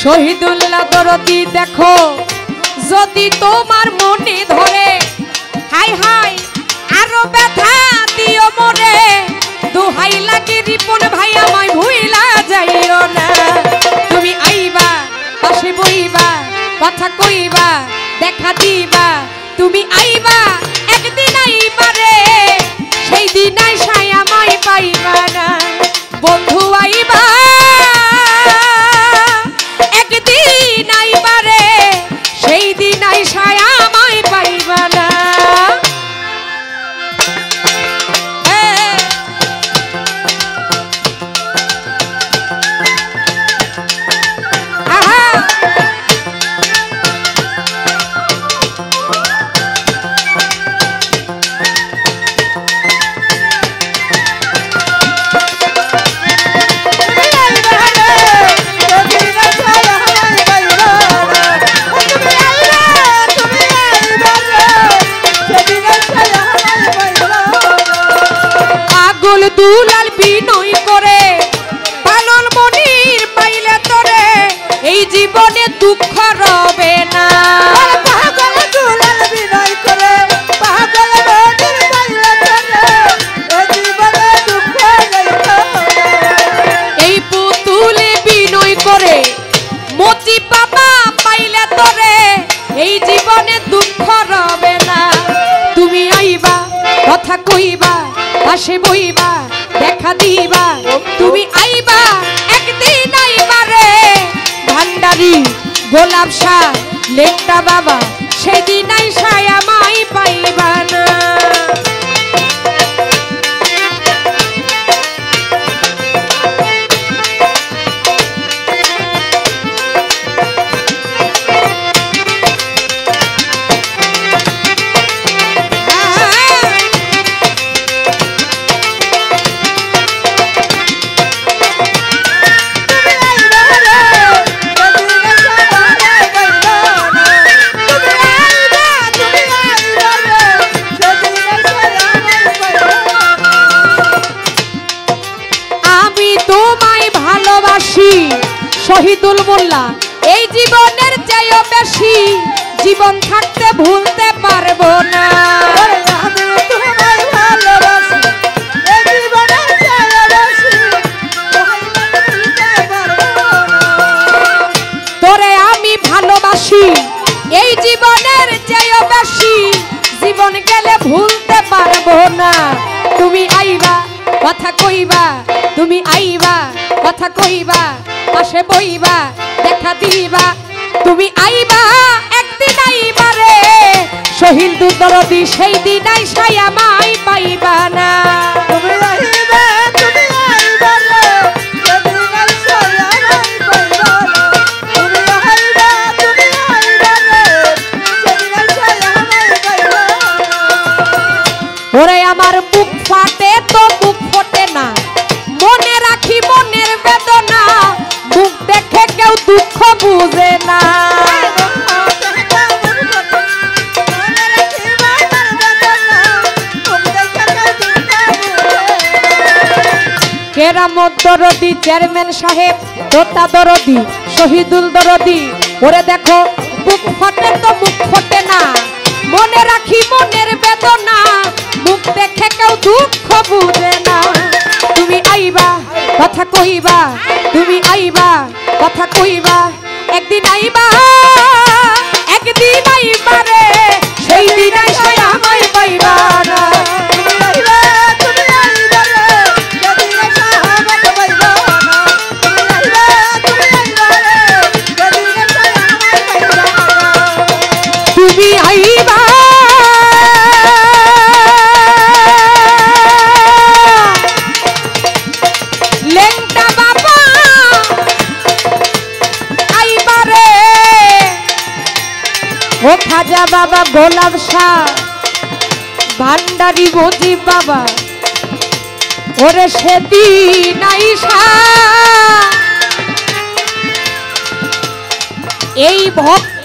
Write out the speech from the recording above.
শহীদুল্লাহ দরদি দেখো যদি তোমার মনে ধরে হাই হাই আরো ব্যথা দিও মরে দোহাই লাগে রিপন ভাই আমায় ভুইলা যাইও না তুমি আইবা পাশে বইবা কথা কইবা দেখা দিবা তুমি আইবা একদিন আইবা রে সেই দিন আইসাই আমায় পাইবা না বন্ধু আইবা একদিন আইবা রে সেই দিন আইসাই আমায় পাইবা না দুলাল বিনয় করে পালন মনির পাইলে তোরে এই জীবনে দুঃখ রবে না পাগল দুলাল বিনয় করে পাগল মনির পাইলে তোরে এই জীবনে দুঃখ রবে এই পুতুলে বিনয় করে মতি বাবা পাইলে তোরে এই জীবনে দুঃখ রবে না তুমি আইবা কথা কইবা পাশে বইবা দেখা দিবা তুমি আইবা একদিন আইবা রে ভান্ডারি গোলাপ শাহ লেকটা বাবা সেদিন আইসাই আমায় পাইবা না শহীদুল মোল্লা এই জীবনের চেয়েও বেশি জীবন থাকতে ভুলতে পারবো না তোরে আমি ভালোবাসি এই জীবনের চেয়েও বেশি জীবন গেলে ভুলতে পারবো না তুমি আইবা কথা কইবা তুমি আইবা কথা কইবা পাশে বইবা দেখা দিবা তুমি আইবা একদিন আইবা রে শহীদুল দরদি সেই দিন আইসাই আমায় পাইবা না তুমি আইবা তুমি আইবা রে সেদিন আইসাই আমায় পাইবা না তুমি আইবা তুমি আইবা রে সেদিন আইসাই আমায় পাইবা না ওরে আমার বুক ফাটে তো বুক ফোটে না মনে রাখি মনের বেদনা মুখ দেখে কেউ দুঃখ বুঝে না কেরামত দরদি চেয়ারম্যান সাহেব দোতা দরদি শহীদুল দরদি ওরে দেখো বুক ফটে তো মুখ ফোটে না মনে রাখি মনের বেদনা মুখ দেখে কেউ দুঃখ বুঝে না তুমি আইবা কথা কইবা তুমি আইবা কথা কইবা একদিন আইবা একদিন আইবা রে সেই দিন আইসাই আমায় পাইবা না তুমি আইবা তুমি আইবা রে সেদিন আইসাই আমায় পাইবা না তুমি আইবা তুমি আইবা রে সেদিন আইসাই আমায় পাইবা না তুমি আইবা ও খাজা বাবা গোলাপ শাহ ভান্ডারি মজিব বাবা ওরে সেদিন আইসা এই ভক্ত